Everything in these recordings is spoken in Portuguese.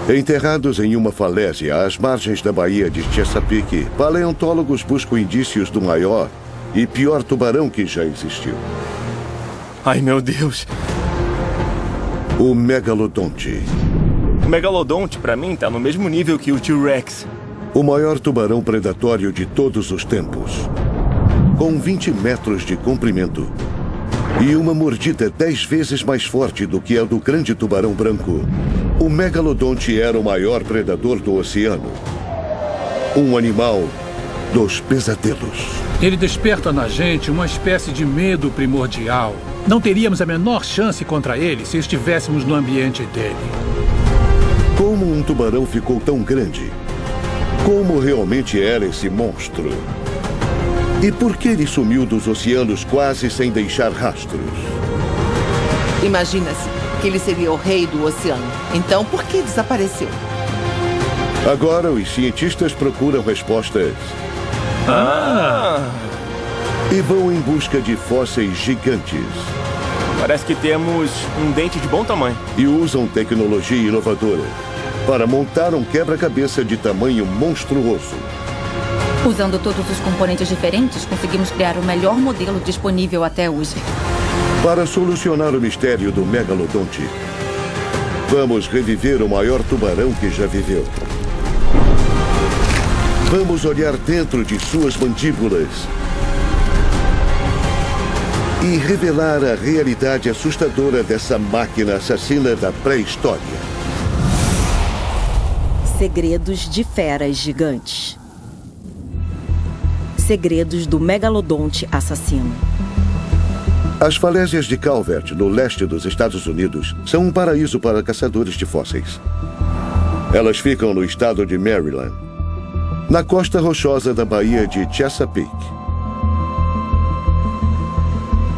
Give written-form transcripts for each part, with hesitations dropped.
Enterrados em uma falésia às margens da Baía de Chesapeake, paleontólogos buscam indícios do maior e pior tubarão que já existiu. Ai, meu Deus. O megalodonte. O megalodonte, pra mim, tá no mesmo nível que o T-Rex. O maior tubarão predatório de todos os tempos. Com 20 metros de comprimento e uma mordida 10 vezes mais forte do que a do grande tubarão branco, o megalodonte era o maior predador do oceano. Um animal dos pesadelos. Ele desperta na gente uma espécie de medo primordial. Não teríamos a menor chance contra ele se estivéssemos no ambiente dele. Como um tubarão ficou tão grande? Como realmente era esse monstro? E por que ele sumiu dos oceanos quase sem deixar rastros? Imagina-se que ele seria o rei do oceano. Então, por que desapareceu? Agora, os cientistas procuram respostas. E vão em busca de fósseis gigantes. Parece que temos um dente de bom tamanho. E usam tecnologia inovadora para montar um quebra-cabeça de tamanho monstruoso. Usando todos os componentes diferentes, conseguimos criar o melhor modelo disponível até hoje. Para solucionar o mistério do megalodonte, vamos reviver o maior tubarão que já viveu. Vamos olhar dentro de suas mandíbulas e revelar a realidade assustadora dessa máquina assassina da pré-história. Segredos de feras gigantes. Segredos do megalodonte assassino. As falésias de Calvert, no leste dos Estados Unidos, são um paraíso para caçadores de fósseis. Elas ficam no estado de Maryland, na costa rochosa da Baía de Chesapeake.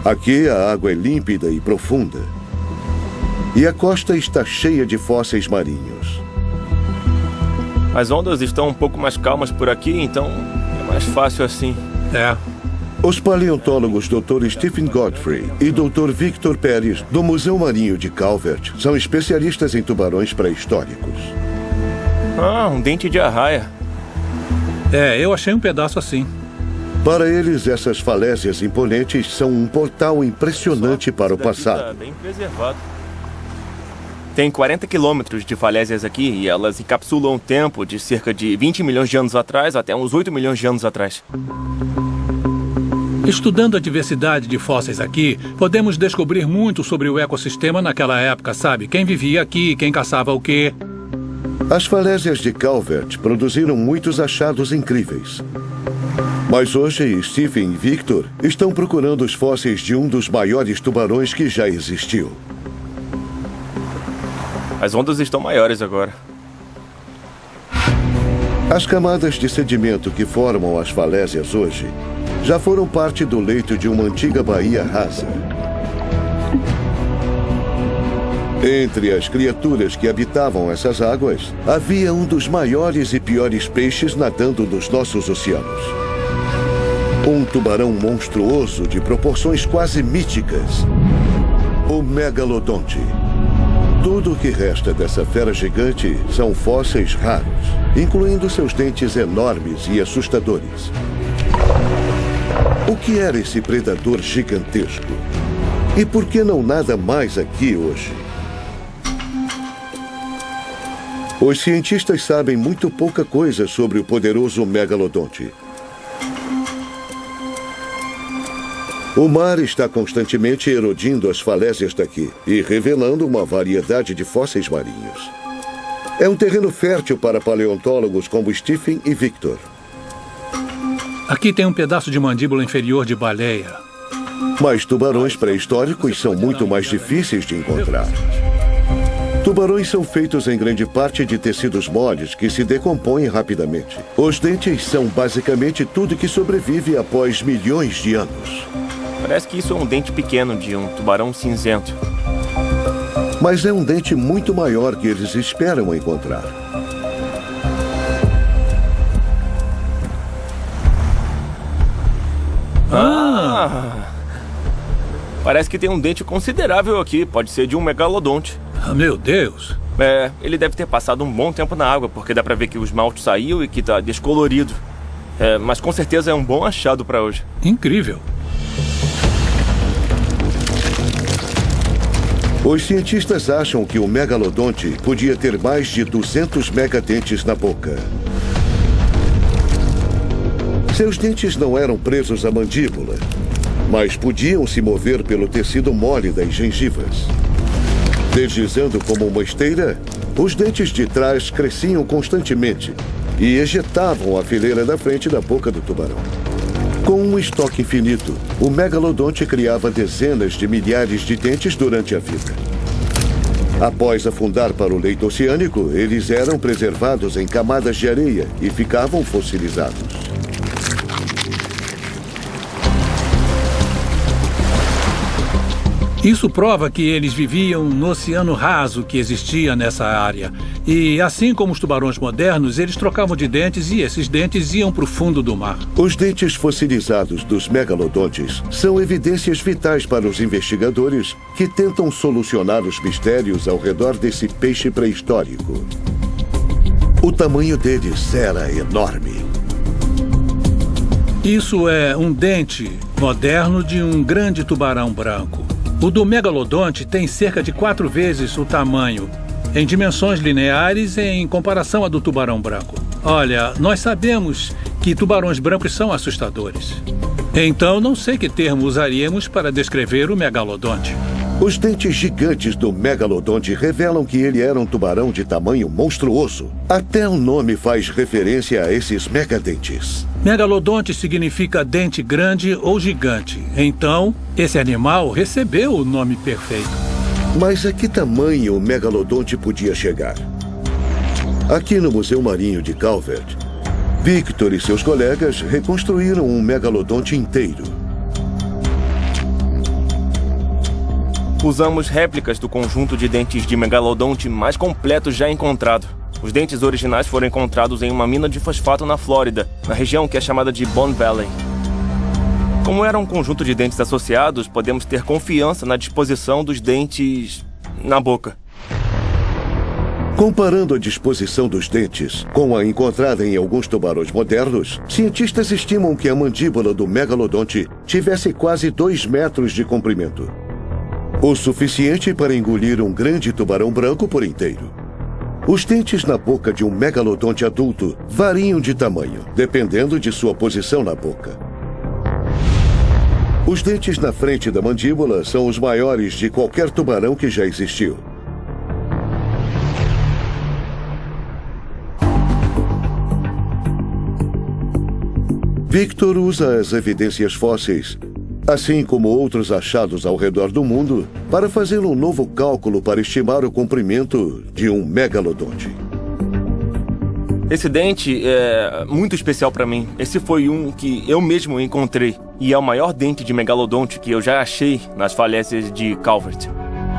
Aqui a água é límpida e profunda, e a costa está cheia de fósseis marinhos. As ondas estão um pouco mais calmas por aqui, então é mais fácil assim. Os paleontólogos Dr. Stephen Godfrey e Dr. Victor Pérez, do Museu Marinho de Calvert, são especialistas em tubarões pré-históricos. Um dente de arraia. Eu achei um pedaço assim. Para eles, essas falésias imponentes são um portal impressionante para o passado. Tá bem preservado. Tem 40 quilômetros de falésias aqui e elas encapsulam o tempo de cerca de 20 milhões de anos atrás até uns 8 milhões de anos atrás. Estudando a diversidade de fósseis aqui, podemos descobrir muito sobre o ecossistema naquela época, sabe? Quem vivia aqui, quem caçava o quê. As falésias de Calvert produziram muitos achados incríveis. Mas hoje, Stephen e Victor estão procurando os fósseis de um dos maiores tubarões que já existiu. As ondas estão maiores agora. As camadas de sedimento que formam as falésias hoje já foram parte do leito de uma antiga baía rasa. Entre as criaturas que habitavam essas águas, havia um dos maiores e piores peixes nadando nos nossos oceanos. Um tubarão monstruoso de proporções quase míticas. O megalodonte. Tudo o que resta dessa fera gigante são fósseis raros, incluindo seus dentes enormes e assustadores. O que era esse predador gigantesco? E por que não nada mais aqui hoje? Os cientistas sabem muito pouca coisa sobre o poderoso megalodonte. O mar está constantemente erodindo as falésias daqui e revelando uma variedade de fósseis marinhos. É um terreno fértil para paleontólogos como Stephen e Victor. Aqui tem um pedaço de mandíbula inferior de baleia. Mas tubarões pré-históricos são muito mais difíceis de encontrar. Tubarões são feitos em grande parte de tecidos moles que se decompõem rapidamente. Os dentes são basicamente tudo que sobrevive após milhões de anos. Parece que isso é um dente pequeno de um tubarão cinzento. Mas é um dente muito maior que eles esperam encontrar. Parece que tem um dente considerável aqui. Pode ser de um megalodonte. Meu Deus! Ele deve ter passado um bom tempo na água, porque dá pra ver que o esmalte saiu e que tá descolorido. Mas com certeza é um bom achado pra hoje. Incrível! Os cientistas acham que o megalodonte podia ter mais de 200 megadentes na boca. Seus dentes não eram presos à mandíbula, mas podiam se mover pelo tecido mole das gengivas. Deslizando como uma esteira, os dentes de trás cresciam constantemente e ejetavam a fileira da frente da boca do tubarão. Com um estoque infinito, o megalodonte criava dezenas de milhares de dentes durante a vida. Após afundar para o leito oceânico, eles eram preservados em camadas de areia e ficavam fossilizados. Isso prova que eles viviam no oceano raso que existia nessa área. E assim como os tubarões modernos, eles trocavam de dentes e esses dentes iam para o fundo do mar. Os dentes fossilizados dos megalodontes são evidências vitais para os investigadores que tentam solucionar os mistérios ao redor desse peixe pré-histórico. O tamanho deles era enorme. Isso é um dente moderno de um grande tubarão branco. O do megalodonte tem cerca de 4 vezes o tamanho, em dimensões lineares em comparação à do tubarão branco. Olha, nós sabemos que tubarões brancos são assustadores. Então, não sei que termo usaríamos para descrever o megalodonte. Os dentes gigantes do megalodonte revelam que ele era um tubarão de tamanho monstruoso. Até o nome faz referência a esses megadentes. Megalodonte significa dente grande ou gigante. Então, esse animal recebeu o nome perfeito. Mas a que tamanho o megalodonte podia chegar? Aqui no Museu Marinho de Calvert, Victor e seus colegas reconstruíram um megalodonte inteiro. Usamos réplicas do conjunto de dentes de megalodonte mais completo já encontrado. Os dentes originais foram encontrados em uma mina de fosfato na Flórida, na região que é chamada de Bone Valley. Como era um conjunto de dentes associados, podemos ter confiança na disposição dos dentes na boca. Comparando a disposição dos dentes com a encontrada em alguns tubarões modernos, cientistas estimam que a mandíbula do megalodonte tivesse quase 2 metros de comprimento. O suficiente para engolir um grande tubarão branco por inteiro. Os dentes na boca de um megalodonte adulto variam de tamanho, dependendo de sua posição na boca. Os dentes na frente da mandíbula são os maiores de qualquer tubarão que já existiu. Victor usa as evidências fósseis, assim como outros achados ao redor do mundo, para fazer um novo cálculo para estimar o comprimento de um megalodonte. Esse dente é muito especial para mim. Esse foi um que eu mesmo encontrei. E é o maior dente de megalodonte que eu já achei nas falésias de Calvert.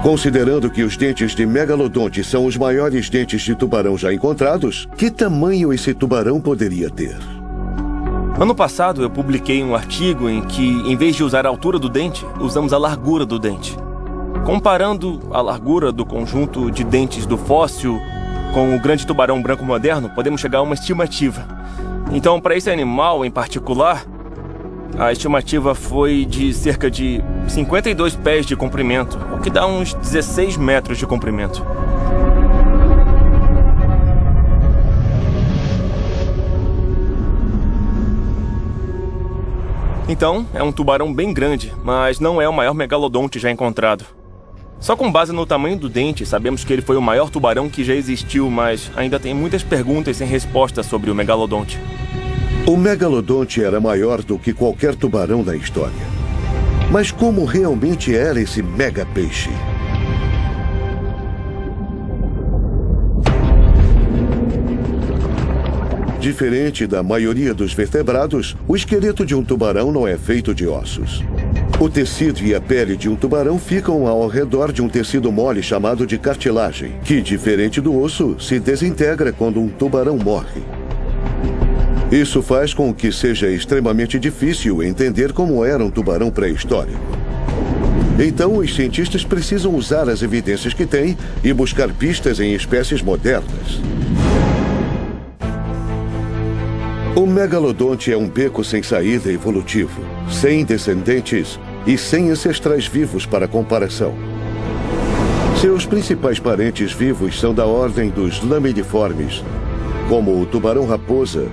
Considerando que os dentes de megalodonte são os maiores dentes de tubarão já encontrados, que tamanho esse tubarão poderia ter? Ano passado, eu publiquei um artigo em que, em vez de usar a altura do dente, usamos a largura do dente. Comparando a largura do conjunto de dentes do fóssil com o grande tubarão branco moderno, podemos chegar a uma estimativa. Então, para esse animal em particular, a estimativa foi de cerca de 52 pés de comprimento, o que dá uns 16 metros de comprimento. Então, é um tubarão bem grande, mas não é o maior megalodonte já encontrado. Só com base no tamanho do dente, sabemos que ele foi o maior tubarão que já existiu, mas ainda tem muitas perguntas sem resposta sobre o megalodonte. O megalodonte era maior do que qualquer tubarão da história. Mas como realmente era esse mega peixe? Diferente da maioria dos vertebrados, o esqueleto de um tubarão não é feito de ossos. O tecido e a pele de um tubarão ficam ao redor de um tecido mole chamado de cartilagem, que, diferente do osso, se desintegra quando um tubarão morre. Isso faz com que seja extremamente difícil entender como era um tubarão pré-histórico. Então, os cientistas precisam usar as evidências que têm e buscar pistas em espécies modernas. O megalodonte é um beco sem saída evolutivo, sem descendentes e sem ancestrais vivos para comparação. Seus principais parentes vivos são da ordem dos laminiformes, como o tubarão-raposa,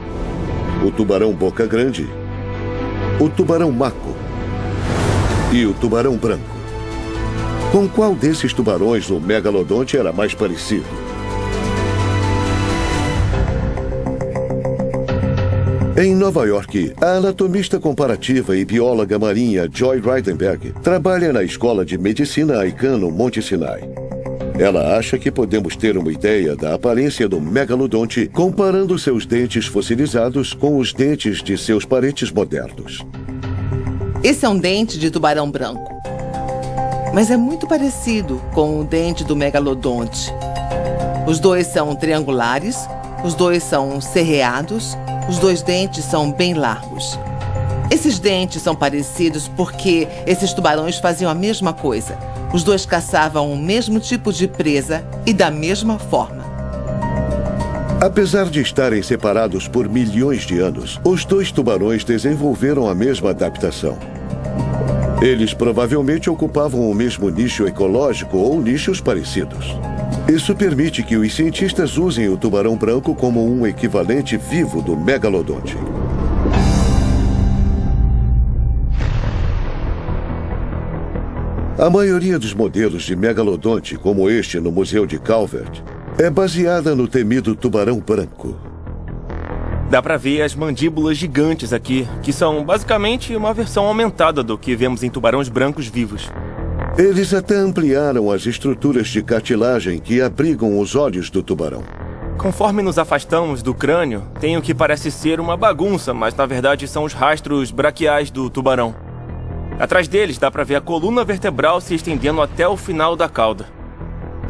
o tubarão boca grande, o tubarão maco e o tubarão branco. Com qual desses tubarões o megalodonte era mais parecido? Em Nova York, a anatomista comparativa e bióloga marinha Joy Reidenberg trabalha na Escola de Medicina Icahn no Monte Sinai. Ela acha que podemos ter uma ideia da aparência do megalodonte comparando seus dentes fossilizados com os dentes de seus parentes modernos. Esse é um dente de tubarão branco, mas é muito parecido com o dente do megalodonte. Os dois são triangulares, os dois são serreados. Os dois dentes são bem largos. Esses dentes são parecidos porque esses tubarões faziam a mesma coisa. Os dois caçavam o mesmo tipo de presa e da mesma forma. Apesar de estarem separados por milhões de anos, os dois tubarões desenvolveram a mesma adaptação. Eles provavelmente ocupavam o mesmo nicho ecológico ou nichos parecidos. Isso permite que os cientistas usem o tubarão branco como um equivalente vivo do megalodonte. A maioria dos modelos de megalodonte, como este no Museu de Calvert, é baseada no temido tubarão branco. Dá pra ver as mandíbulas gigantes aqui, que são basicamente uma versão aumentada do que vemos em tubarões brancos vivos. Eles até ampliaram as estruturas de cartilagem que abrigam os olhos do tubarão. Conforme nos afastamos do crânio, tem o que parece ser uma bagunça, mas na verdade são os rastros braquiais do tubarão. Atrás deles dá pra ver a coluna vertebral se estendendo até o final da cauda.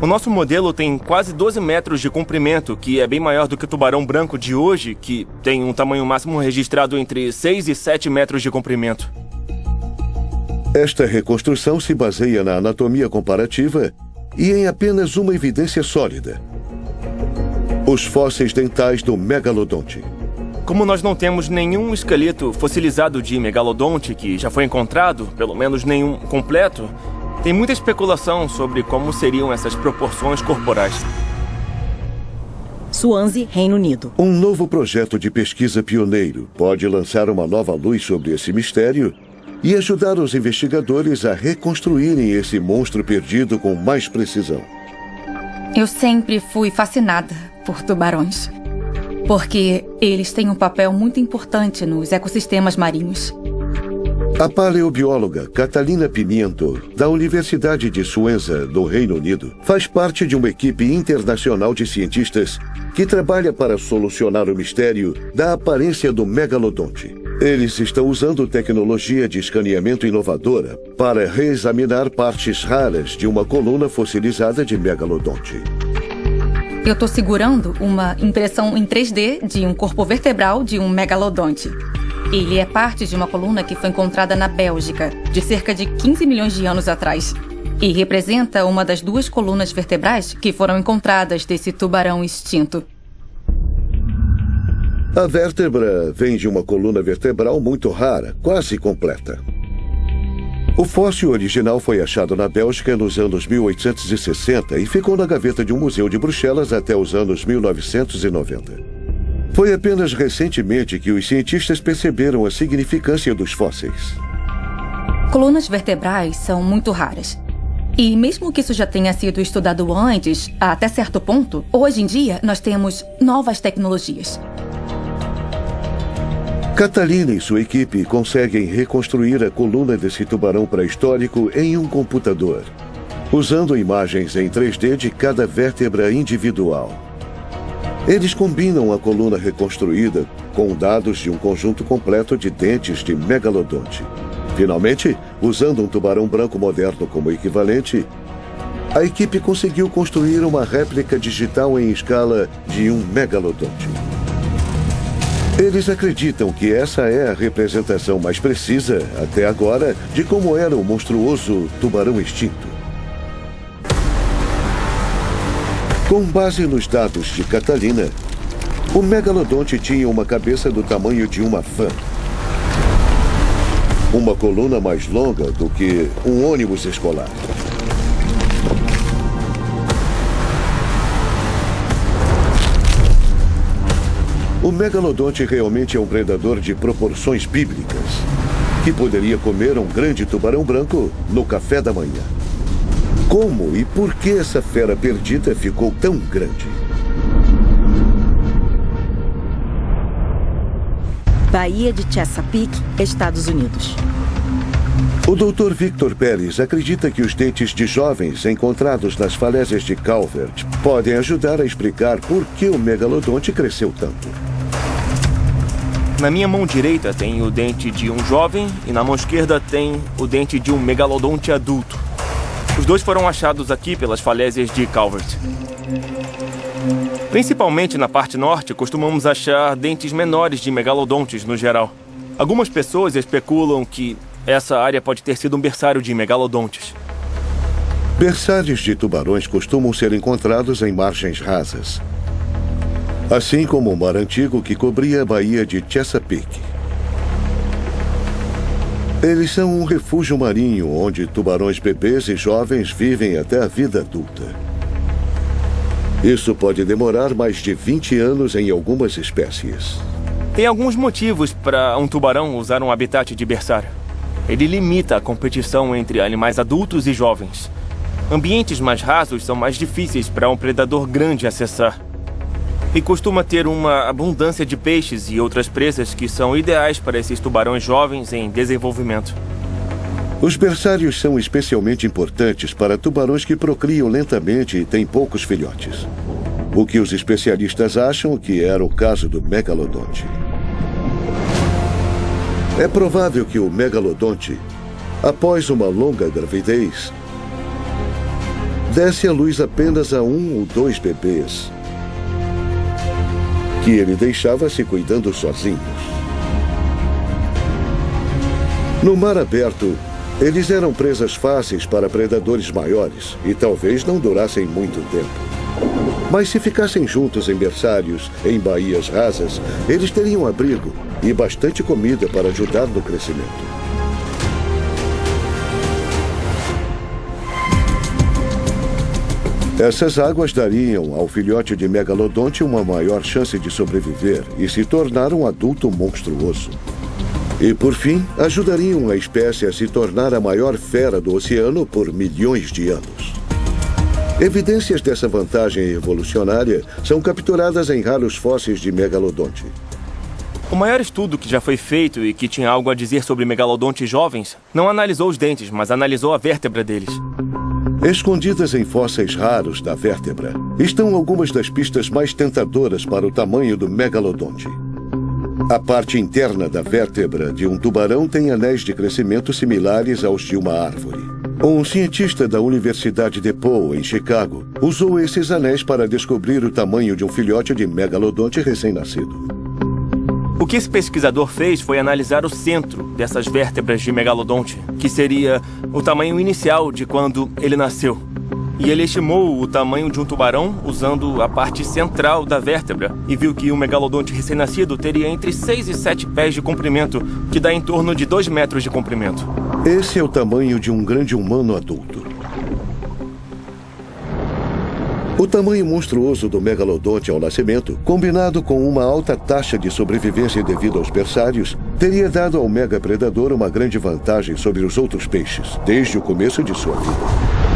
O nosso modelo tem quase 12 metros de comprimento, que é bem maior do que o tubarão branco de hoje, que tem um tamanho máximo registrado entre 6 e 7 metros de comprimento. Esta reconstrução se baseia na anatomia comparativa e em apenas uma evidência sólida: os fósseis dentais do megalodonte. Como nós não temos nenhum esqueleto fossilizado de megalodonte que já foi encontrado, pelo menos nenhum completo, tem muita especulação sobre como seriam essas proporções corporais. Swansea, Reino Unido. Um novo projeto de pesquisa pioneiro pode lançar uma nova luz sobre esse mistério e ajudar os investigadores a reconstruírem esse monstro perdido com mais precisão. Eu sempre fui fascinada por tubarões, porque eles têm um papel muito importante nos ecossistemas marinhos. A paleobióloga Catalina Pimento, da Universidade de Swansea, do Reino Unido, faz parte de uma equipe internacional de cientistas que trabalha para solucionar o mistério da aparência do megalodonte. Eles estão usando tecnologia de escaneamento inovadora para reexaminar partes raras de uma coluna fossilizada de megalodonte. Eu estou segurando uma impressão em 3D de um corpo vertebral de um megalodonte. Ele é parte de uma coluna que foi encontrada na Bélgica, de cerca de 15 milhões de anos atrás. E representa uma das duas colunas vertebrais que foram encontradas desse tubarão extinto. A vértebra vem de uma coluna vertebral muito rara, quase completa. O fóssil original foi achado na Bélgica nos anos 1860 e ficou na gaveta de um museu de Bruxelas até os anos 1990. Foi apenas recentemente que os cientistas perceberam a significância dos fósseis. Colunas vertebrais são muito raras. E mesmo que isso já tenha sido estudado antes, até certo ponto, hoje em dia nós temos novas tecnologias. Catalina e sua equipe conseguem reconstruir a coluna desse tubarão pré-histórico em um computador, usando imagens em 3D de cada vértebra individual. Eles combinam a coluna reconstruída com dados de um conjunto completo de dentes de megalodonte. Finalmente, usando um tubarão branco moderno como equivalente, a equipe conseguiu construir uma réplica digital em escala de um megalodonte. Eles acreditam que essa é a representação mais precisa, até agora, de como era o monstruoso tubarão extinto. Com base nos dados de Catalina, o megalodonte tinha uma cabeça do tamanho de uma van, uma coluna mais longa do que um ônibus escolar. O megalodonte realmente é um predador de proporções bíblicas, que poderia comer um grande tubarão branco no café da manhã. Como e por que essa fera perdida ficou tão grande? Baía de Chesapeake, Estados Unidos. O Dr. Victor Pérez acredita que os dentes de jovens encontrados nas falésias de Calvert podem ajudar a explicar por que o megalodonte cresceu tanto. Na minha mão direita tem o dente de um jovem e na mão esquerda tem o dente de um megalodonte adulto. Os dois foram achados aqui pelas falésias de Calvert. Principalmente na parte norte, costumamos achar dentes menores de megalodontes no geral. Algumas pessoas especulam que essa área pode ter sido um berçário de megalodontes. Berçários de tubarões costumam ser encontrados em margens rasas, assim como o mar antigo que cobria a Baía de Chesapeake. Eles são um refúgio marinho onde tubarões bebês e jovens vivem até a vida adulta. Isso pode demorar mais de 20 anos em algumas espécies. Tem alguns motivos para um tubarão usar um habitat de berçário. Ele limita a competição entre animais adultos e jovens. Ambientes mais rasos são mais difíceis para um predador grande acessar. E costuma ter uma abundância de peixes e outras presas que são ideais para esses tubarões jovens em desenvolvimento. Os berçários são especialmente importantes para tubarões que procriam lentamente e têm poucos filhotes. O que os especialistas acham que era o caso do megalodonte. É provável que o megalodonte, após uma longa gravidez, desse à luz apenas a 1 ou 2 bebês, que ele deixava se cuidando sozinhos. No mar aberto, eles eram presas fáceis para predadores maiores e talvez não durassem muito tempo. Mas se ficassem juntos em berçários, em baías rasas, eles teriam abrigo e bastante comida para ajudar no crescimento. Essas águas dariam ao filhote de megalodonte uma maior chance de sobreviver e se tornar um adulto monstruoso. E, por fim, ajudariam a espécie a se tornar a maior fera do oceano por milhões de anos. Evidências dessa vantagem evolucionária são capturadas em raros fósseis de megalodonte. O maior estudo que já foi feito e que tinha algo a dizer sobre megalodontes jovens não analisou os dentes, mas analisou a vértebra deles. Escondidas em fósseis raros da vértebra, estão algumas das pistas mais tentadoras para o tamanho do megalodonte. A parte interna da vértebra de um tubarão tem anéis de crescimento similares aos de uma árvore. Um cientista da Universidade DePaul, em Chicago, usou esses anéis para descobrir o tamanho de um filhote de megalodonte recém-nascido. O que esse pesquisador fez foi analisar o centro dessas vértebras de megalodonte, que seria o tamanho inicial de quando ele nasceu. E ele estimou o tamanho de um tubarão usando a parte central da vértebra e viu que o megalodonte recém-nascido teria entre 6 e 7 pés de comprimento, que dá em torno de 2 metros de comprimento. Esse é o tamanho de um grande humano adulto. O tamanho monstruoso do megalodonte ao nascimento, combinado com uma alta taxa de sobrevivência devido aos berçários, teria dado ao megapredador uma grande vantagem sobre os outros peixes, desde o começo de sua vida.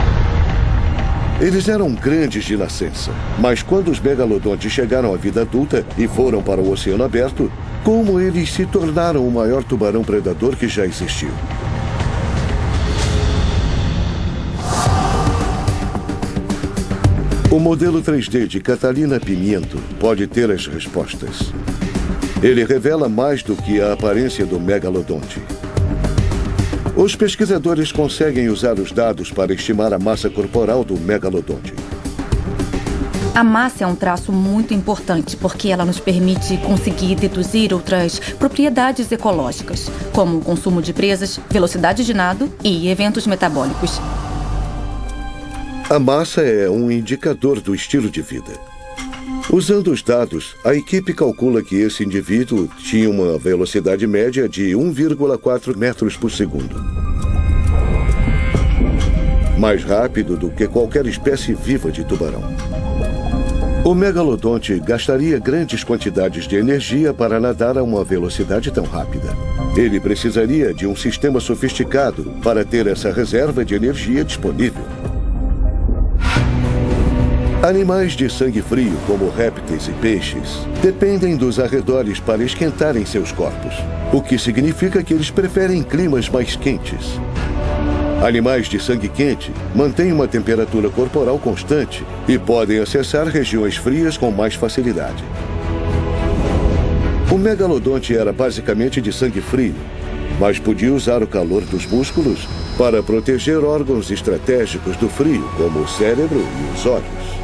Eles eram grandes de nascença, mas quando os megalodontes chegaram à vida adulta e foram para o oceano aberto, como eles se tornaram o maior tubarão predador que já existiu? O modelo 3D de Catalina Pimiento pode ter as respostas. Ele revela mais do que a aparência do megalodonte. Os pesquisadores conseguem usar os dados para estimar a massa corporal do megalodonte. A massa é um traço muito importante porque ela nos permite conseguir deduzir outras propriedades ecológicas, como o consumo de presas, velocidade de nado e eventos metabólicos. A massa é um indicador do estilo de vida. Usando os dados, a equipe calcula que esse indivíduo tinha uma velocidade média de 1,4 metros por segundo. Mais rápido do que qualquer espécie viva de tubarão. O megalodonte gastaria grandes quantidades de energia para nadar a uma velocidade tão rápida. Ele precisaria de um sistema sofisticado para ter essa reserva de energia disponível. Animais de sangue frio, como répteis e peixes, dependem dos arredores para esquentarem seus corpos, o que significa que eles preferem climas mais quentes. Animais de sangue quente mantêm uma temperatura corporal constante e podem acessar regiões frias com mais facilidade. O megalodonte era basicamente de sangue frio, mas podia usar o calor dos músculos para proteger órgãos estratégicos do frio, como o cérebro e os olhos.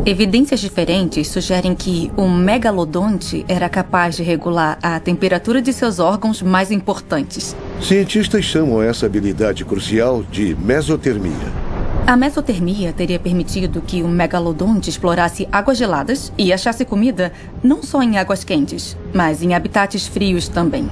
Evidências diferentes sugerem que o megalodonte era capaz de regular a temperatura de seus órgãos mais importantes. Cientistas chamam essa habilidade crucial de mesotermia. A mesotermia teria permitido que o megalodonte explorasse águas geladas e achasse comida não só em águas quentes, mas em habitats frios também.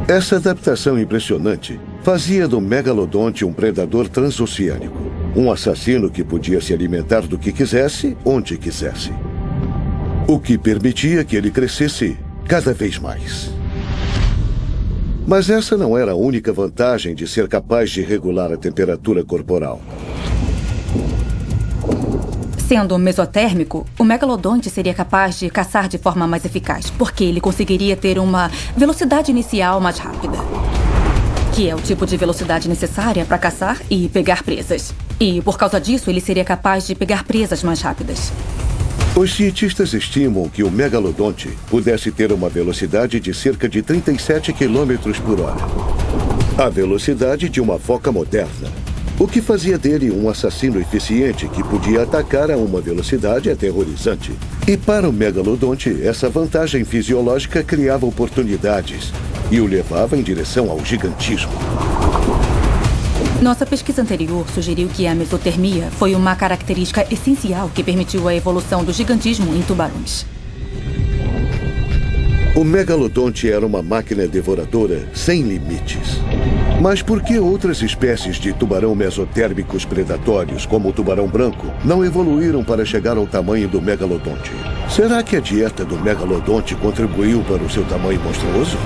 Essa adaptação impressionante fazia do megalodonte um predador transoceânico. Um assassino que podia se alimentar do que quisesse, onde quisesse. O que permitia que ele crescesse cada vez mais. Mas essa não era a única vantagem de ser capaz de regular a temperatura corporal. Sendo mesotérmico, o megalodonte seria capaz de caçar de forma mais eficaz, porque ele conseguiria ter uma velocidade inicial mais rápida, que é o tipo de velocidade necessária para caçar e pegar presas. E, por causa disso, ele seria capaz de pegar presas mais rápidas. Os cientistas estimam que o megalodonte pudesse ter uma velocidade de cerca de 37 km por hora. A velocidade de uma foca moderna, o que fazia dele um assassino eficiente que podia atacar a uma velocidade aterrorizante. E para o megalodonte, essa vantagem fisiológica criava oportunidades e o levava em direção ao gigantismo. Nossa pesquisa anterior sugeriu que a mesotermia foi uma característica essencial que permitiu a evolução do gigantismo em tubarões. O megalodonte era uma máquina devoradora sem limites. Mas por que outras espécies de tubarão mesotérmicos predatórios, como o tubarão branco, não evoluíram para chegar ao tamanho do megalodonte? Será que a dieta do megalodonte contribuiu para o seu tamanho monstruoso?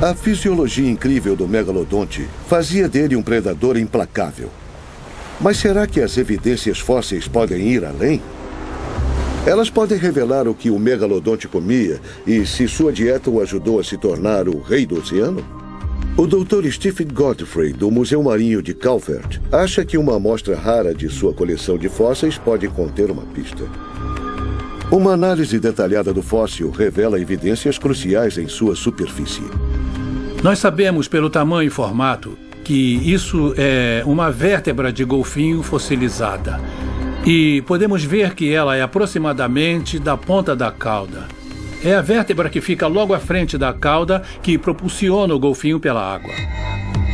A fisiologia incrível do megalodonte fazia dele um predador implacável. Mas será que as evidências fósseis podem ir além? Elas podem revelar o que o megalodonte comia e se sua dieta o ajudou a se tornar o rei do oceano? O Dr. Stephen Godfrey, do Museu Marinho de Calvert, acha que uma amostra rara de sua coleção de fósseis pode conter uma pista. Uma análise detalhada do fóssil revela evidências cruciais em sua superfície. Nós sabemos pelo tamanho e formato que isso é uma vértebra de golfinho fossilizada. E podemos ver que ela é aproximadamente da ponta da cauda. É a vértebra que fica logo à frente da cauda que propulsiona o golfinho pela água.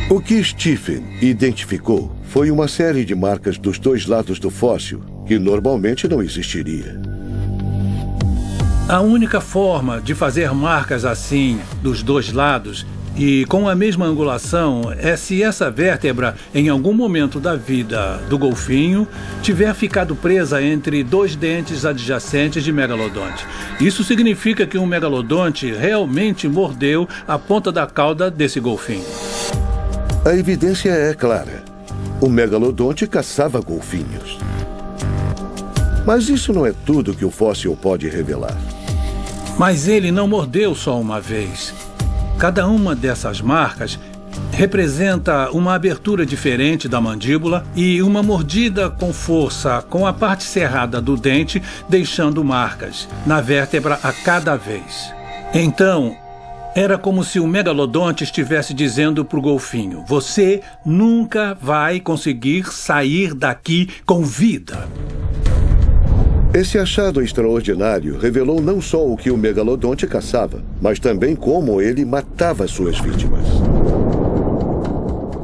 O que Stephen identificou foi uma série de marcas dos dois lados do fóssil, que normalmente não existiria. A única forma de fazer marcas assim, dos dois lados, e com a mesma angulação, é se essa vértebra, em algum momento da vida do golfinho, tiver ficado presa entre dois dentes adjacentes de megalodonte. Isso significa que um megalodonte realmente mordeu a ponta da cauda desse golfinho. A evidência é clara. O megalodonte caçava golfinhos. Mas isso não é tudo que o fóssil pode revelar. Mas ele não mordeu só uma vez. Cada uma dessas marcas representa uma abertura diferente da mandíbula e uma mordida com força com a parte cerrada do dente, deixando marcas na vértebra a cada vez. Então, Era como se o megalodonte estivesse dizendo para o golfinho: você nunca vai conseguir sair daqui com vida. Esse achado extraordinário revelou não só o que o megalodonte caçava, mas também como ele matava suas vítimas.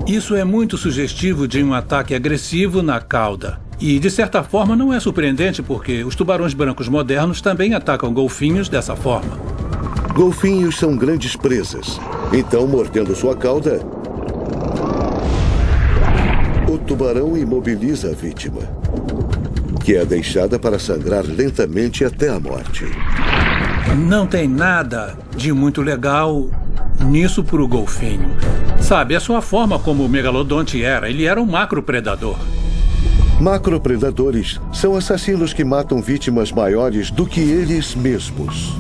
Isso é muito sugestivo de um ataque agressivo na cauda. E, de certa forma, não é surpreendente porque os tubarões brancos modernos também atacam golfinhos dessa forma. Golfinhos são grandes presas, então, mordendo sua cauda, o tubarão imobiliza a vítima, que é deixada para sangrar lentamente até a morte. Não tem nada de muito legal nisso para o golfinho. Sabe, é só a forma como o megalodonte era. Ele era um macropredador. Macropredadores são assassinos que matam vítimas maiores do que eles mesmos.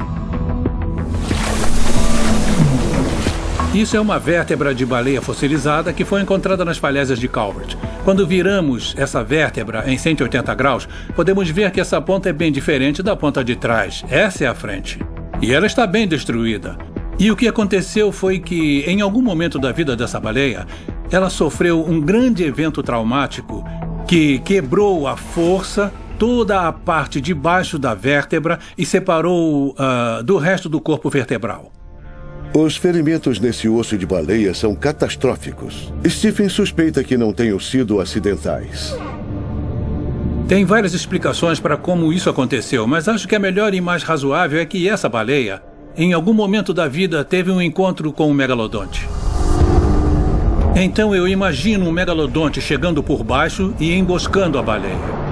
Isso é uma vértebra de baleia fossilizada que foi encontrada nas falésias de Calvert. Quando viramos essa vértebra em 180 graus, podemos ver que essa ponta é bem diferente da ponta de trás. Essa é a frente. E ela está bem destruída. E o que aconteceu foi que, em algum momento da vida dessa baleia, ela sofreu um grande evento traumático que quebrou a força, toda a parte de baixo da vértebra e separou do resto do corpo vertebral. Os ferimentos nesse osso de baleia são catastróficos. Stephen suspeita que não tenham sido acidentais. Tem várias explicações para como isso aconteceu, mas acho que a melhor e mais razoável é que essa baleia, em algum momento da vida, teve um encontro com um megalodonte. Então eu imagino um megalodonte chegando por baixo e emboscando a baleia.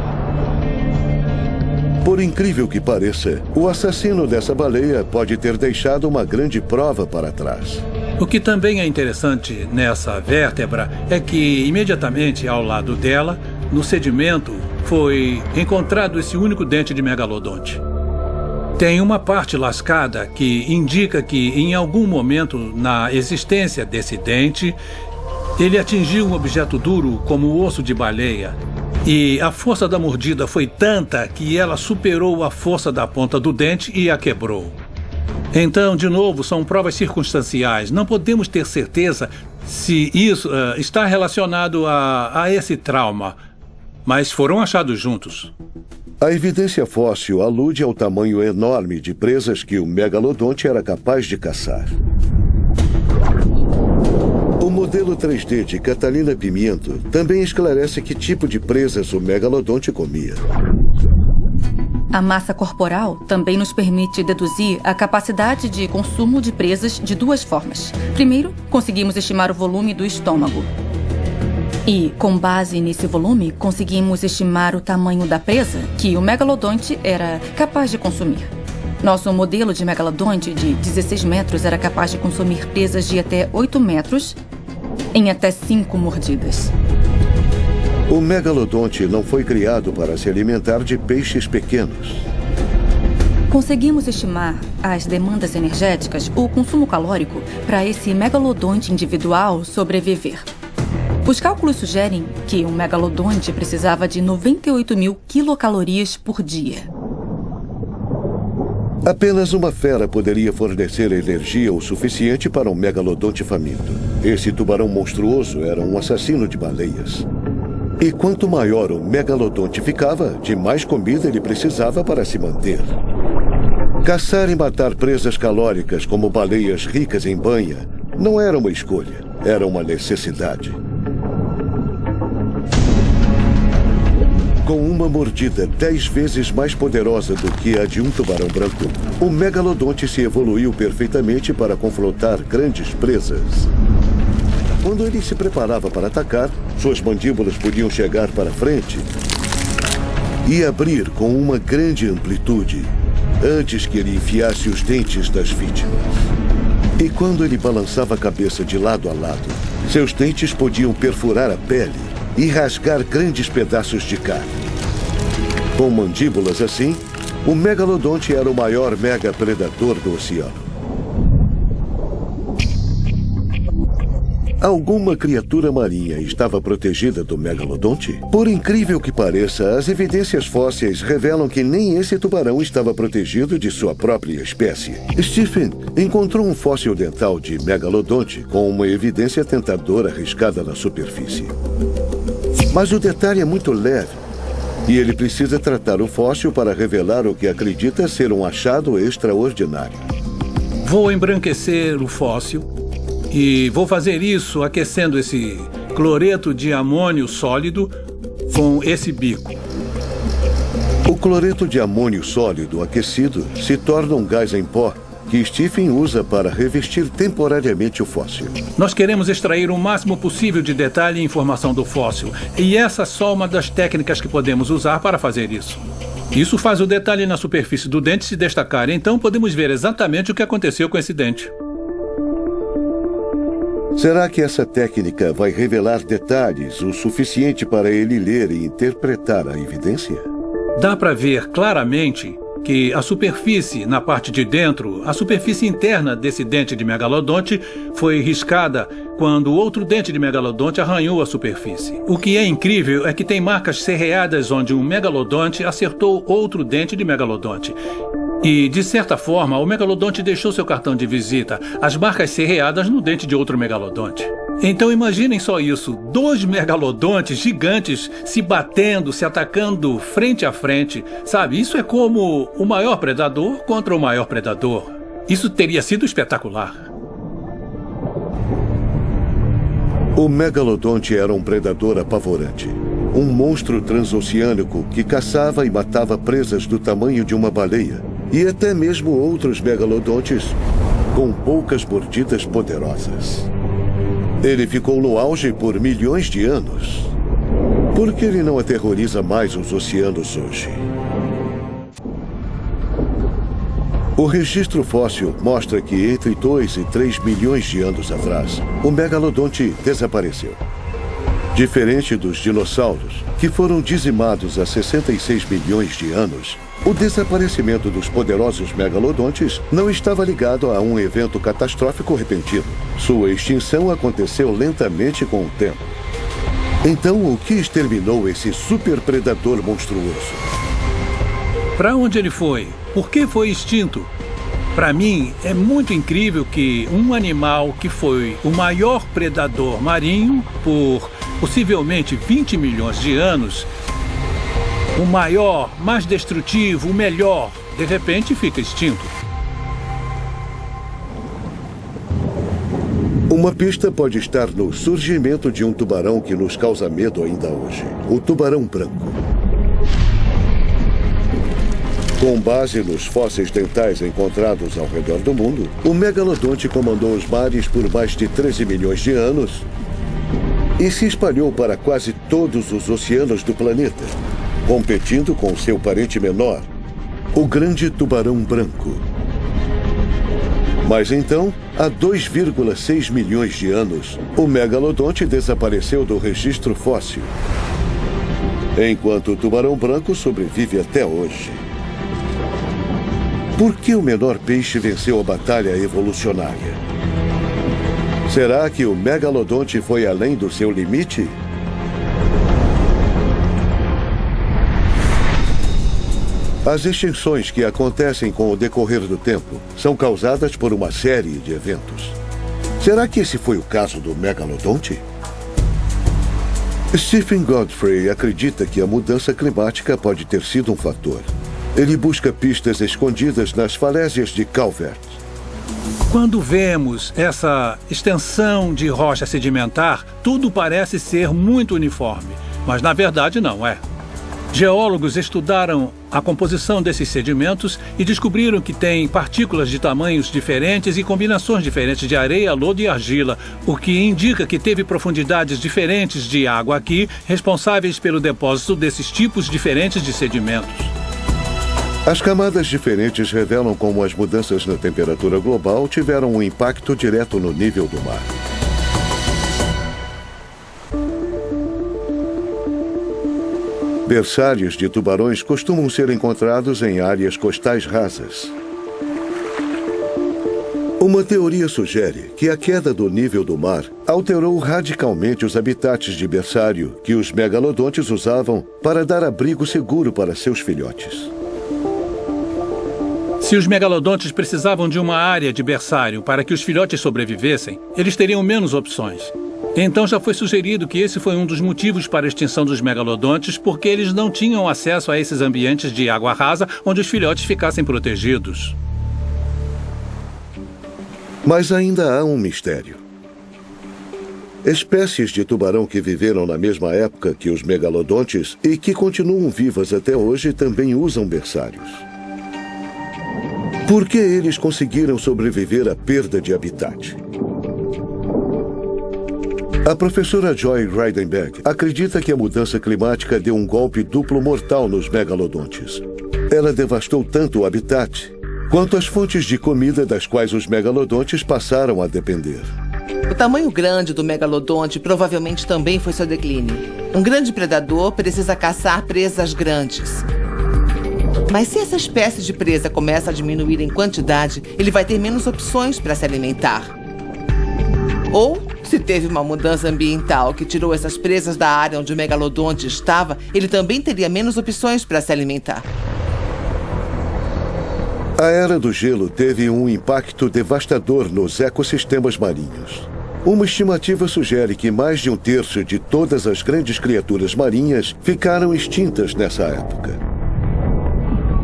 Por incrível que pareça, o assassino dessa baleia pode ter deixado uma grande prova para trás. O que também é interessante nessa vértebra é que, imediatamente ao lado dela, no sedimento, foi encontrado esse único dente de megalodonte. Tem uma parte lascada que indica que, em algum momento na existência desse dente, ele atingiu um objeto duro como o osso de baleia. E a força da mordida foi tanta que ela superou a força da ponta do dente e a quebrou. Então, de novo, são provas circunstanciais. Não podemos ter certeza se isso está relacionado a esse trauma, mas foram achados juntos. A evidência fóssil alude ao tamanho enorme de presas que o megalodonte era capaz de caçar. O modelo 3D de Catalina Pimento também esclarece que tipo de presas o megalodonte comia. A massa corporal também nos permite deduzir a capacidade de consumo de presas de duas formas. Primeiro, conseguimos estimar o volume do estômago. E, com base nesse volume, conseguimos estimar o tamanho da presa que o megalodonte era capaz de consumir. Nosso modelo de megalodonte de 16 metros era capaz de consumir presas de até 8 metros em até 5 mordidas. O megalodonte não foi criado para se alimentar de peixes pequenos. Conseguimos estimar as demandas energéticas, o consumo calórico, para esse megalodonte individual sobreviver. Os cálculos sugerem que um megalodonte precisava de 98 mil quilocalorias por dia. Apenas uma fera poderia fornecer energia o suficiente para um megalodonte faminto. Esse tubarão monstruoso era um assassino de baleias. E quanto maior o megalodonte ficava, de mais comida ele precisava para se manter. Caçar e matar presas calóricas como baleias ricas em banha não era uma escolha, era uma necessidade. Com uma mordida 10 vezes mais poderosa do que a de um tubarão branco, o megalodonte se evoluiu perfeitamente para confrontar grandes presas. Quando ele se preparava para atacar, suas mandíbulas podiam chegar para frente e abrir com uma grande amplitude, antes que ele enfiasse os dentes das vítimas. E quando ele balançava a cabeça de lado a lado, seus dentes podiam perfurar a pele e rasgar grandes pedaços de carne. Com mandíbulas assim, o megalodonte era o maior megapredador do oceano. Alguma criatura marinha estava protegida do megalodonte? Por incrível que pareça, as evidências fósseis revelam que nem esse tubarão estava protegido de sua própria espécie. Stephen encontrou um fóssil dental de megalodonte com uma evidência tentadora riscada na superfície. Mas o detalhe é muito leve e ele precisa tratar o fóssil para revelar o que acredita ser um achado extraordinário. Vou embranquecer o fóssil e vou fazer isso aquecendo esse cloreto de amônio sólido com esse bico. O cloreto de amônio sólido aquecido se torna um gás em pó que Stephen usa para revestir temporariamente o fóssil. Nós queremos extrair o máximo possível de detalhe e informação do fóssil, e essa é só uma das técnicas que podemos usar para fazer isso. Isso faz o detalhe na superfície do dente se destacar, então podemos ver exatamente o que aconteceu com esse dente. Será que essa técnica vai revelar detalhes o suficiente para ele ler e interpretar a evidência? Dá para ver claramente que a superfície na parte de dentro, a superfície interna desse dente de megalodonte foi riscada quando outro dente de megalodonte arranhou a superfície. O que é incrível é que tem marcas serreadas onde um megalodonte acertou outro dente de megalodonte. E, de certa forma, o megalodonte deixou seu cartão de visita, as marcas serreadas no dente de outro megalodonte. Então imaginem só isso, 2 megalodontes gigantes se batendo, se atacando frente a frente. Sabe, isso é como o maior predador contra o maior predador. Isso teria sido espetacular. O megalodonte era um predador apavorante. Um monstro transoceânico que caçava e matava presas do tamanho de uma baleia. E até mesmo outros megalodontes com poucas mordidas poderosas. Ele ficou no auge por milhões de anos. Por que ele não aterroriza mais os oceanos hoje? O registro fóssil mostra que entre 2 e 3 milhões de anos atrás, o megalodonte desapareceu. Diferente dos dinossauros, que foram dizimados há 66 milhões de anos, o desaparecimento dos poderosos megalodontes não estava ligado a um evento catastrófico repentino. Sua extinção aconteceu lentamente com o tempo. Então, o que exterminou esse superpredador monstruoso? Para onde ele foi? Por que foi extinto? Para mim, é muito incrível que um animal que foi o maior predador marinho por possivelmente 20 milhões de anos, o maior, mais destrutivo, o melhor, de repente fica extinto. Uma pista pode estar no surgimento de um tubarão que nos causa medo ainda hoje, o tubarão branco. Com base nos fósseis dentais encontrados ao redor do mundo, o megalodonte comandou os mares por mais de 13 milhões de anos e se espalhou para quase todos os oceanos do planeta, competindo com seu parente menor, o grande tubarão branco. Mas então, há 2,6 milhões de anos, o megalodonte desapareceu do registro fóssil, enquanto o tubarão branco sobrevive até hoje. Por que o menor peixe venceu a batalha evolucionária? Será que o megalodonte foi além do seu limite? As extinções que acontecem com o decorrer do tempo são causadas por uma série de eventos. Será que esse foi o caso do megalodonte? Stephen Godfrey acredita que a mudança climática pode ter sido um fator. Ele busca pistas escondidas nas falésias de Calvert. Quando vemos essa extensão de rocha sedimentar, tudo parece ser muito uniforme, mas na verdade não é. Geólogos estudaram a composição desses sedimentos e descobriram que tem partículas de tamanhos diferentes e combinações diferentes de areia, lodo e argila, o que indica que teve profundidades diferentes de água aqui, responsáveis pelo depósito desses tipos diferentes de sedimentos. As camadas diferentes revelam como as mudanças na temperatura global tiveram um impacto direto no nível do mar. Berçários de tubarões costumam ser encontrados em áreas costais rasas. Uma teoria sugere que a queda do nível do mar alterou radicalmente os habitats de berçário que os megalodontes usavam para dar abrigo seguro para seus filhotes. Se os megalodontes precisavam de uma área de berçário para que os filhotes sobrevivessem, eles teriam menos opções. Então já foi sugerido que esse foi um dos motivos para a extinção dos megalodontes, porque eles não tinham acesso a esses ambientes de água rasa onde os filhotes ficassem protegidos. Mas ainda há um mistério. Espécies de tubarão que viveram na mesma época que os megalodontes e que continuam vivas até hoje também usam berçários. Por que eles conseguiram sobreviver à perda de habitat? A professora Joy Reidenberg acredita que a mudança climática deu um golpe duplo mortal nos megalodontes. Ela devastou tanto o habitat quanto as fontes de comida das quais os megalodontes passaram a depender. O tamanho grande do megalodonte provavelmente também foi seu declínio. Um grande predador precisa caçar presas grandes. Mas se essa espécie de presa começa a diminuir em quantidade, ele vai ter menos opções para se alimentar. Ou, se teve uma mudança ambiental que tirou essas presas da área onde o megalodonte estava, ele também teria menos opções para se alimentar. A Era do Gelo teve um impacto devastador nos ecossistemas marinhos. Uma estimativa sugere que mais de 1/3 de todas as grandes criaturas marinhas ficaram extintas nessa época.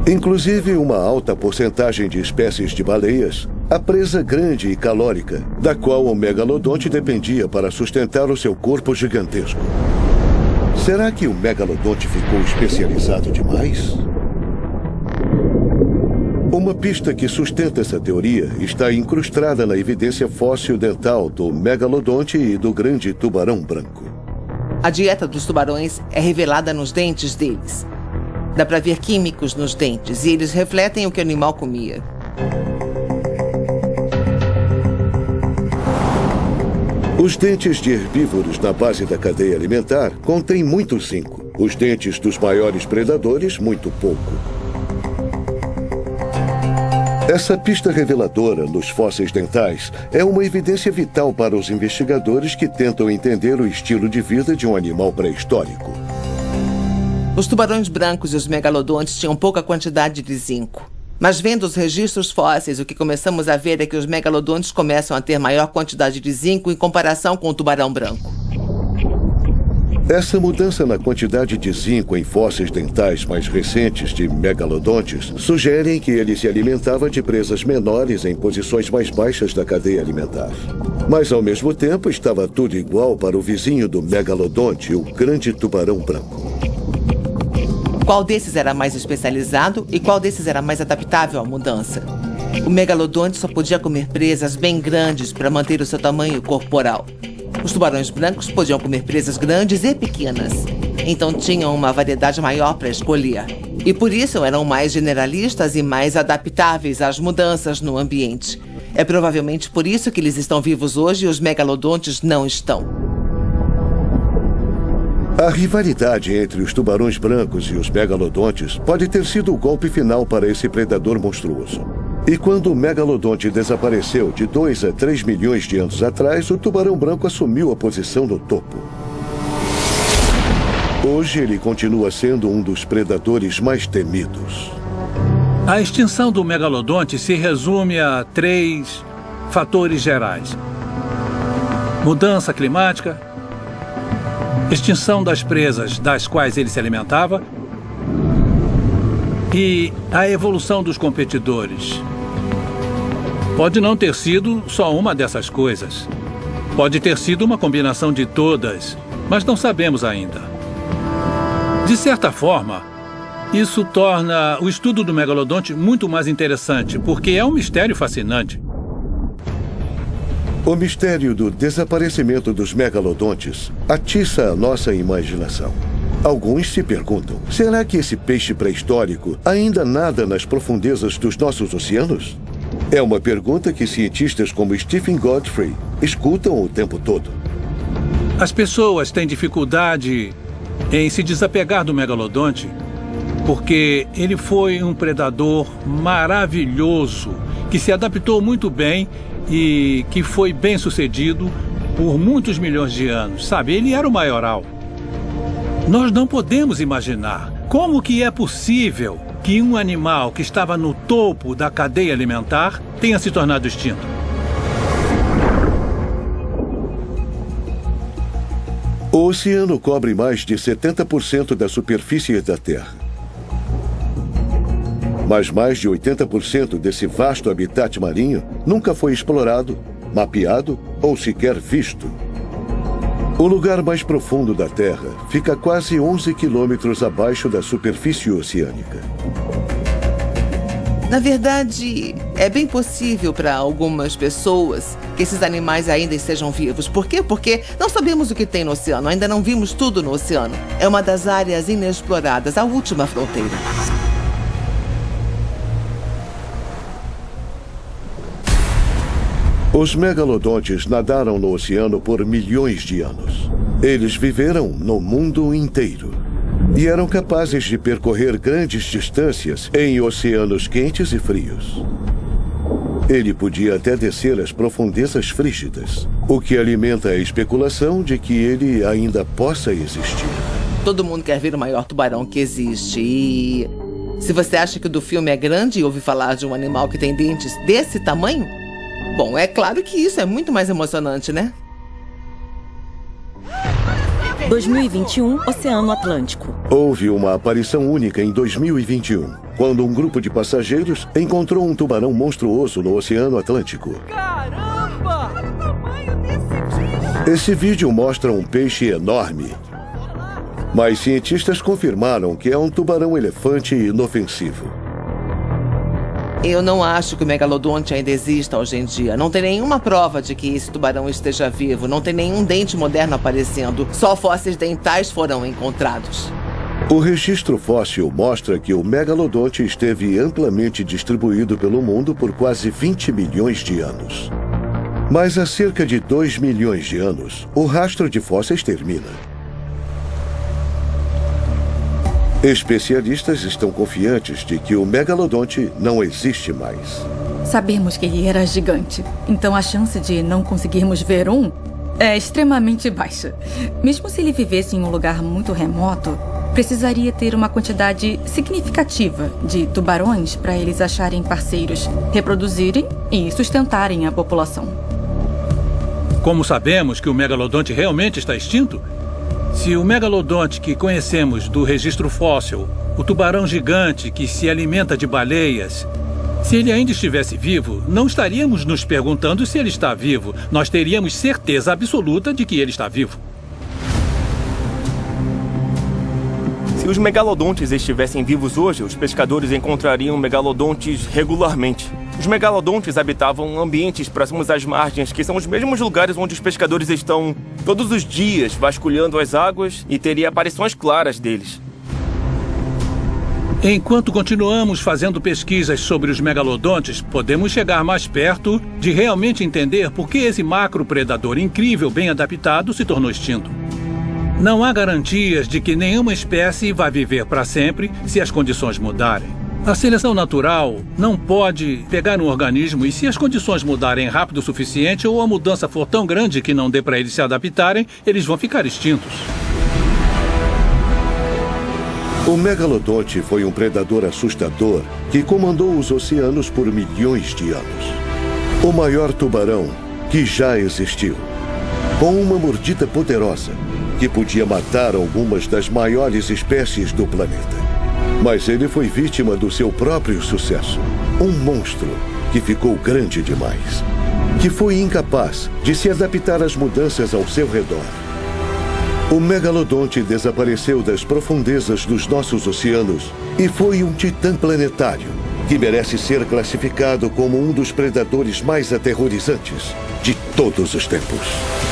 Inclusive uma alta porcentagem de espécies de baleias, a presa grande e calórica, da qual o megalodonte dependia para sustentar o seu corpo gigantesco. Será que o megalodonte ficou especializado demais? Uma pista que sustenta essa teoria está incrustada na evidência fóssil dental do megalodonte e do grande tubarão branco. A dieta dos tubarões é revelada nos dentes deles. Dá para ver químicos nos dentes e eles refletem o que o animal comia. Os dentes de herbívoros na base da cadeia alimentar contêm muito zinco. Os dentes dos maiores predadores, muito pouco. Essa pista reveladora nos fósseis dentais é uma evidência vital para os investigadores que tentam entender o estilo de vida de um animal pré-histórico. Os tubarões brancos e os megalodontes tinham pouca quantidade de zinco. Mas vendo os registros fósseis, o que começamos a ver é que os megalodontes começam a ter maior quantidade de zinco em comparação com o tubarão branco. Essa mudança na quantidade de zinco em fósseis dentais mais recentes de megalodontes sugerem que ele se alimentava de presas menores em posições mais baixas da cadeia alimentar. Mas, ao mesmo tempo, estava tudo igual para o vizinho do megalodonte, o grande tubarão branco. Qual desses era mais especializado e qual desses era mais adaptável à mudança? O megalodonte só podia comer presas bem grandes para manter o seu tamanho corporal. Os tubarões brancos podiam comer presas grandes e pequenas. Então tinham uma variedade maior para escolher. E por isso eram mais generalistas e mais adaptáveis às mudanças no ambiente. É provavelmente por isso que eles estão vivos hoje e os megalodontes não estão. A rivalidade entre os tubarões brancos e os megalodontes pode ter sido o golpe final para esse predador monstruoso. E quando o megalodonte desapareceu de 2 a 3 milhões de anos atrás, o tubarão branco assumiu a posição no topo. Hoje ele continua sendo um dos predadores mais temidos. A extinção do megalodonte se resume a 3 fatores gerais: mudança climática, extinção das presas das quais ele se alimentava e a evolução dos competidores. Pode não ter sido só uma dessas coisas. Pode ter sido uma combinação de todas, mas não sabemos ainda. De certa forma, isso torna o estudo do megalodonte muito mais interessante, porque é um mistério fascinante. O mistério do desaparecimento dos megalodontes atiça a nossa imaginação. Alguns se perguntam, será que esse peixe pré-histórico ainda nada nas profundezas dos nossos oceanos? É uma pergunta que cientistas como Stephen Godfrey escutam o tempo todo. As pessoas têm dificuldade em se desapegar do megalodonte porque ele foi um predador maravilhoso que se adaptou muito bem e que foi bem sucedido por muitos milhões de anos. Sabe, ele era o maioral. Nós não podemos imaginar como que é possível que um animal que estava no topo da cadeia alimentar tenha se tornado extinto. O oceano cobre mais de 70% da superfície da Terra. Mas mais de 80% desse vasto habitat marinho nunca foi explorado, mapeado ou sequer visto. O lugar mais profundo da Terra fica quase 11 quilômetros abaixo da superfície oceânica. Na verdade, é bem possível para algumas pessoas que esses animais ainda estejam vivos. Por quê? Porque não sabemos o que tem no oceano, ainda não vimos tudo no oceano. É uma das áreas inexploradas, a última fronteira. Os megalodontes nadaram no oceano por milhões de anos. Eles viveram no mundo inteiro e eram capazes de percorrer grandes distâncias em oceanos quentes e frios. Ele podia até descer às profundezas frígidas, o que alimenta a especulação de que ele ainda possa existir. Todo mundo quer ver o maior tubarão que existe e... se você acha que o do filme é grande e ouve falar de um animal que tem dentes desse tamanho, bom, é claro que isso é muito mais emocionante, né? 2021, Oceano Atlântico. Houve uma aparição única em 2021, quando um grupo de passageiros encontrou um tubarão monstruoso no Oceano Atlântico. Caramba! Olha o tamanho desse bicho! Esse vídeo mostra um peixe enorme, mas cientistas confirmaram que é um tubarão-elefante inofensivo. Eu não acho que o megalodonte ainda exista hoje em dia. Não tem nenhuma prova de que esse tubarão esteja vivo. Não tem nenhum dente moderno aparecendo. Só fósseis dentais foram encontrados. O registro fóssil mostra que o megalodonte esteve amplamente distribuído pelo mundo por quase 20 milhões de anos. Mas há cerca de 2 milhões de anos, o rastro de fósseis termina. Especialistas estão confiantes de que o megalodonte não existe mais. Sabemos que ele era gigante, então a chance de não conseguirmos ver um é extremamente baixa. Mesmo se ele vivesse em um lugar muito remoto, precisaria ter uma quantidade significativa de tubarões para eles acharem parceiros, reproduzirem e sustentarem a população. Como sabemos que o megalodonte realmente está extinto? Se o megalodonte que conhecemos do registro fóssil, o tubarão gigante que se alimenta de baleias, se ele ainda estivesse vivo, não estaríamos nos perguntando se ele está vivo. Nós teríamos certeza absoluta de que ele está vivo. Se os megalodontes estivessem vivos hoje, os pescadores encontrariam megalodontes regularmente. Os megalodontes habitavam ambientes próximos às margens, que são os mesmos lugares onde os pescadores estão todos os dias vasculhando as águas, e teria aparições claras deles. Enquanto continuamos fazendo pesquisas sobre os megalodontes, podemos chegar mais perto de realmente entender por que esse macro-predador incrível, bem adaptado, se tornou extinto. Não há garantias de que nenhuma espécie vai viver para sempre se as condições mudarem. A seleção natural não pode pegar um organismo e, se as condições mudarem rápido o suficiente ou a mudança for tão grande que não dê para eles se adaptarem, eles vão ficar extintos. O megalodonte foi um predador assustador que comandou os oceanos por milhões de anos. O maior tubarão que já existiu, com uma mordida poderosa que podia matar algumas das maiores espécies do planeta. Mas ele foi vítima do seu próprio sucesso. Um monstro que ficou grande demais, que foi incapaz de se adaptar às mudanças ao seu redor. O megalodonte desapareceu das profundezas dos nossos oceanos e foi um titã planetário que merece ser classificado como um dos predadores mais aterrorizantes de todos os tempos.